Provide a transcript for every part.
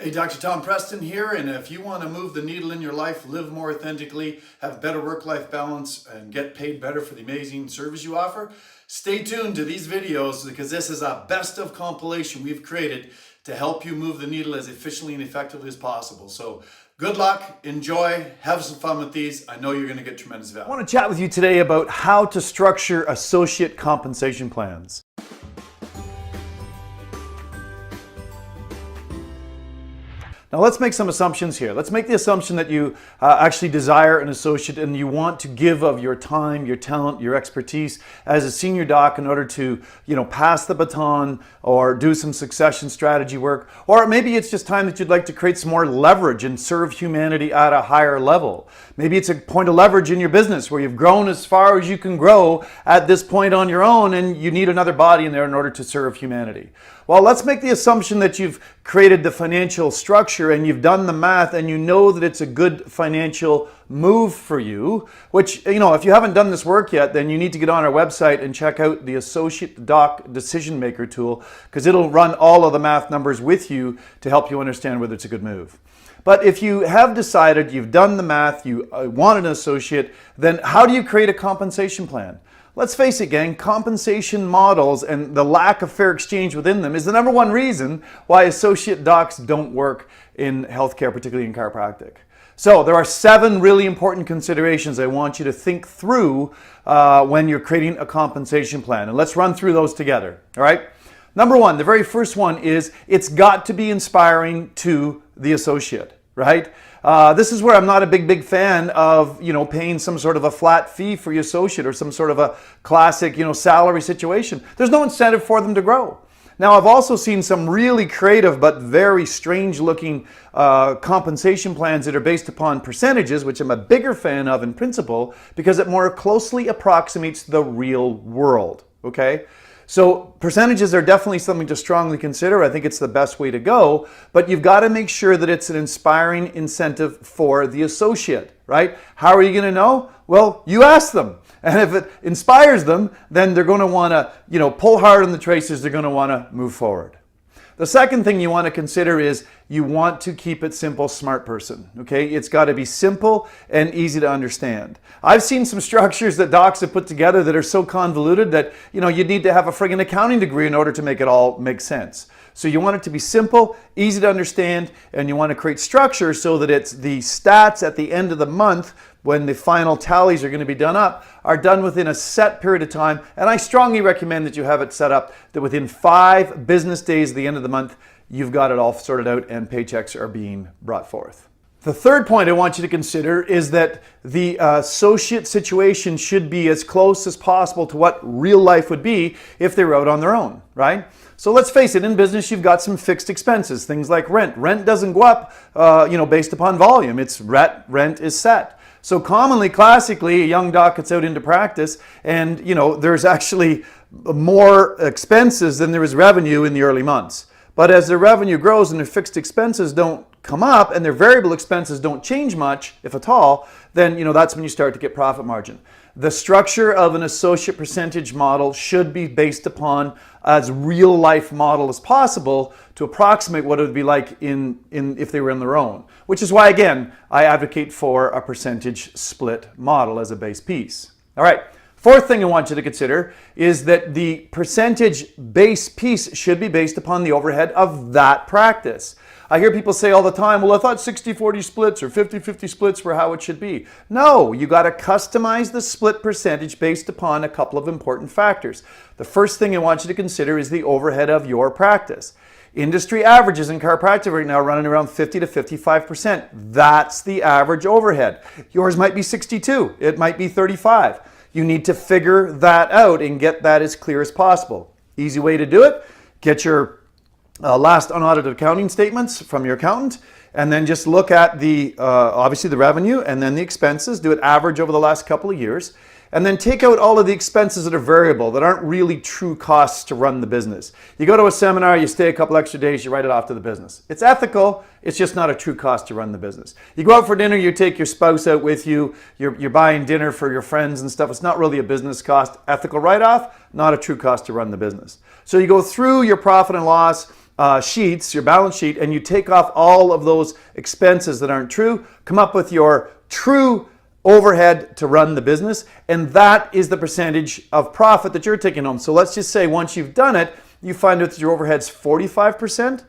Hey, Dr. Tom Preston here, and if you want to move the needle in your life, live more authentically, have better work-life balance, and get paid better for the amazing service you offer, stay tuned to these videos because this is a best of compilation we've created to help you move the needle as efficiently and effectively as possible. So good luck, enjoy, have some fun with these. I know you're going to get tremendous value. I want to chat with you today about how to structure associate compensation plans. Now let's make some assumptions here. Let's make the assumption that you actually desire an associate and you want to give of your time, your talent, your expertise as a senior doc in order to, pass the baton or do some succession strategy work. Or maybe it's just time that you'd like to create some more leverage and serve humanity at a higher level. Maybe it's a point of leverage in your business where you've grown as far as you can grow at this point on your own and you need another body in there in order to serve humanity. Well, let's make the assumption that you've created the financial structure and you've done the math and you know that it's a good financial move for you, which, if you haven't done this work yet, then you need to get on our website and check out the Associate Doc Decision Maker tool because it'll run all of the math numbers with you to help you understand whether it's a good move. But if you have decided, you've done the math, you want an associate, then how do you create a compensation plan? Let's face it, gang, compensation models and the lack of fair exchange within them is the number one reason why associate docs don't work in healthcare, particularly in chiropractic. So there are 7 really important considerations I want you to think through when you're creating a compensation plan. And let's run through those together, all right? Number 1, the very first one is it's got to be inspiring to the associate, right? This is where I'm not a big fan of, paying some sort of a flat fee for your associate or some sort of a classic, salary situation. There's no incentive for them to grow. Now, I've also seen some really creative but very strange looking compensation plans that are based upon percentages, which I'm a bigger fan of in principle because it more closely approximates the real world, okay? So percentages are definitely something to strongly consider. I think it's the best way to go, but you've got to make sure that it's an inspiring incentive for the associate, right? How are you going to know? Well, you ask them. And if it inspires them, then they're going to want to, pull hard on the traces. They're going to want to move forward. The second thing you want to consider is you want to keep it simple, smart person, okay? It's got to be simple and easy to understand. I've seen some structures that docs have put together that are so convoluted that, you'd need to have a friggin' accounting degree in order to make it all make sense. So you want it to be simple, easy to understand, and you want to create structure so that it's the stats at the end of the month when the final tallies are going to be done up are done within a set period of time. And I strongly recommend that you have it set up that within 5 business days at the end of the month, you've got it all sorted out and paychecks are being brought forth. The third point I want you to consider is that the associate situation should be as close as possible to what real life would be if they were out on their own, right? So let's face it, in business, you've got some fixed expenses, things like rent. Rent doesn't go up, based upon volume. It's rent is set. So commonly, classically, a young doc gets out into practice and, there's actually more expenses than there is revenue in the early months. But as their revenue grows and their fixed expenses don't come up and their variable expenses don't change much, if at all, then, that's when you start to get profit margin. The structure of an associate percentage model should be based upon as real life model as possible to approximate what it would be like if they were on their own. Which is why, again, I advocate for a percentage split model as a base piece. All right. Fourth thing I want you to consider is that the percentage base piece should be based upon the overhead of that practice. I hear people say all the time, well, I thought 60-40 splits or 50-50 splits were how it should be. No, you got to customize the split percentage based upon a couple of important factors. The first thing I want you to consider is the overhead of your practice. Industry averages in chiropractic right now are running around 50 to 55%. That's the average overhead. Yours might be 62. It might be 35. You need to figure that out and get that as clear as possible. Easy way to do it, get your last unaudited accounting statements from your accountant and then just look at the obviously the revenue and then the expenses, do it average over the last couple of years, and then take out all of the expenses that are variable, that aren't really true costs to run the business. You go to a seminar, you stay a couple extra days, you write it off to the business. It's ethical, it's just not a true cost to run the business. You go out for dinner, you take your spouse out with you, you're buying dinner for your friends and stuff. It's not really a business cost. Ethical write-off, not a true cost to run the business. So you go through your profit and loss, sheets, your balance sheet, and you take off all of those expenses that aren't true, come up with your true overhead to run the business, and that is the percentage of profit that you're taking home. So let's just say once you've done it, you find out that your overhead's 45%.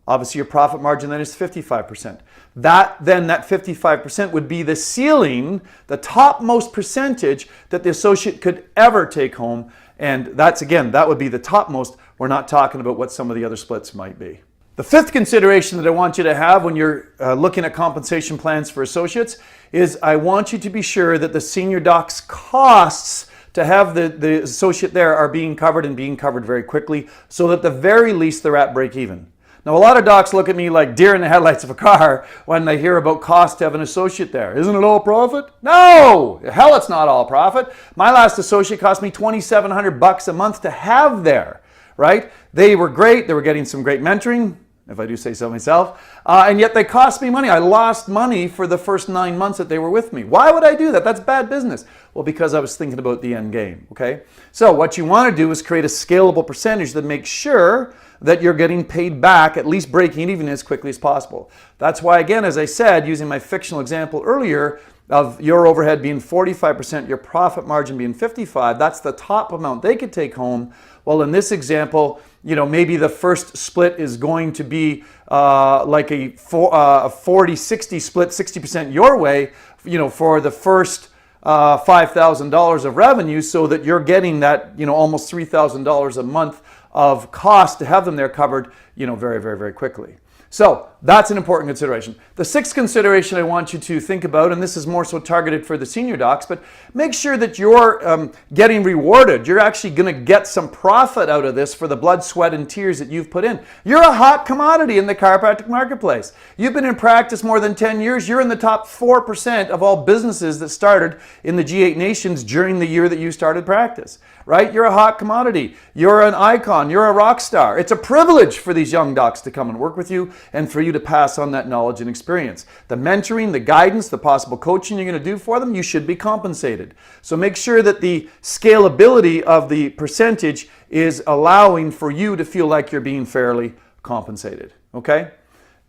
Obviously, your profit margin then is 55%. That 55% would be the ceiling, the topmost percentage that the associate could ever take home. And that's, again, that would be the topmost. We're not talking about what some of the other splits might be. The fifth consideration that I want you to have when you're looking at compensation plans for associates is I want you to be sure that the senior doc's costs to have the associate there are being covered and being covered very quickly, so that at the very least they're at break even. Now, a lot of docs look at me like deer in the headlights of a car when they hear about cost to have an associate there. Isn't it all profit? No! Hell, it's not all profit. My last associate cost me $2,700 a month to have there, right? They were great. They were getting some great mentoring, if I do say so myself, and yet they cost me money. I lost money for the first 9 months that they were with me. Why would I do that? That's bad business. Well, because I was thinking about the end game, okay? So what you want to do is create a scalable percentage that makes sure that you're getting paid back, at least breaking even as quickly as possible. That's why, again, as I said, using my fictional example earlier of your overhead being 45%, your profit margin being 55%, that's the top amount they could take home. Well, in this example, you know, maybe the first split is going to be like a 40-60 split, 60% your way, you know, for the first $5,000 of revenue, so that you're getting that, you know, almost $3,000 a month of cost to have them there covered, you know, very, very, very quickly. So that's an important consideration. The sixth consideration I want you to think about, and this is more so targeted for the senior docs, but make sure that you're getting rewarded. You're actually going to get some profit out of this for the blood, sweat, and tears that you've put in. You're a hot commodity in the chiropractic marketplace. You've been in practice more than 10 years. You're in the top 4% of all businesses that started in the G8 nations during the year that you started practice, right? You're a hot commodity. You're an icon. You're a rock star. It's a privilege for these young docs to come and work with you and for you to pass on that knowledge and experience. The mentoring, the guidance, the possible coaching you're going to do for them, you should be compensated. So make sure that the scalability of the percentage is allowing for you to feel like you're being fairly compensated. Okay?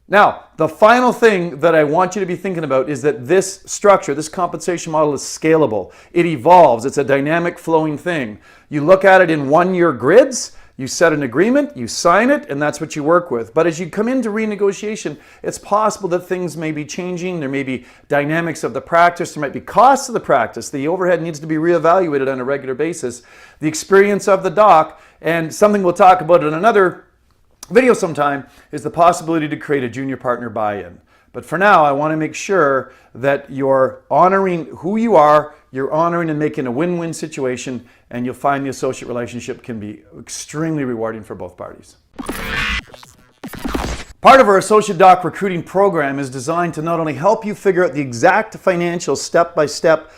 Now, the final thing that I want you to be thinking about is that this structure, this compensation model is scalable. It evolves. It's a dynamic flowing thing. You look at it in 1-year grids, you set an agreement, you sign it, and that's what you work with. But as you come into renegotiation, it's possible that things may be changing. There may be dynamics of the practice. There might be costs of the practice. The overhead needs to be reevaluated on a regular basis. The experience of the doc, and something we'll talk about in another video sometime, is the possibility to create a junior partner buy-in. But for now, I want to make sure that you're honoring who you are, you're honoring and making a win-win situation, and you'll find the associate relationship can be extremely rewarding for both parties. Part of our Associate Doc recruiting program is designed to not only help you figure out the exact financial step-by-step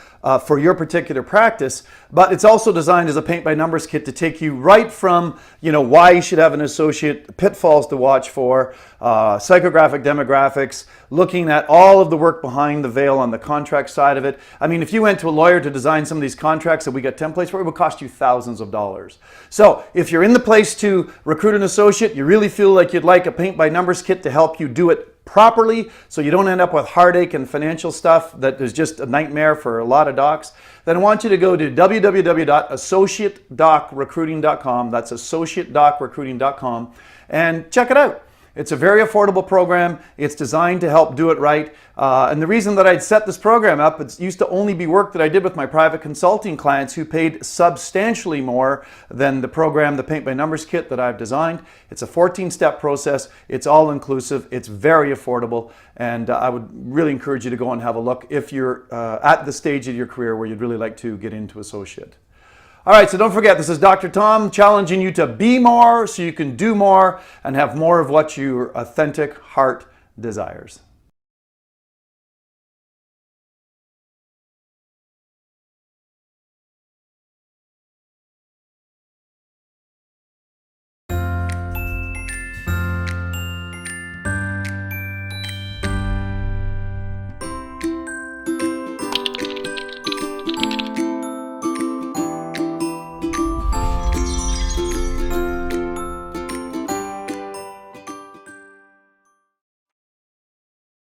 for your particular practice, but it's also designed as a paint-by-numbers kit to take you right from, you know, why you should have an associate, pitfalls to watch for, psychographic demographics, looking at all of the work behind the veil on the contract side of it. I mean, if you went to a lawyer to design some of these contracts that we get templates for, it would cost you thousands of dollars. So if you're in the place to recruit an associate, you really feel like you'd like a paint-by-numbers kit to help you do it properly, so you don't end up with heartache and financial stuff that is just a nightmare for a lot of docs, then I want you to go to www.associatedocrecruiting.com. That's associatedocrecruiting.com, and check it out. It's a very affordable program. It's designed to help do it right. And the reason that I'd set this program up, it used to only be work that I did with my private consulting clients who paid substantially more than the program, the Paint-by-Numbers kit that I've designed. It's a 14-step process. It's all inclusive. It's very affordable. And I would really encourage you to go and have a look if you're at the stage of your career where you'd really like to get into associate. All right, so don't forget, this is Dr. Tom challenging you to be more so you can do more and have more of what your authentic heart desires.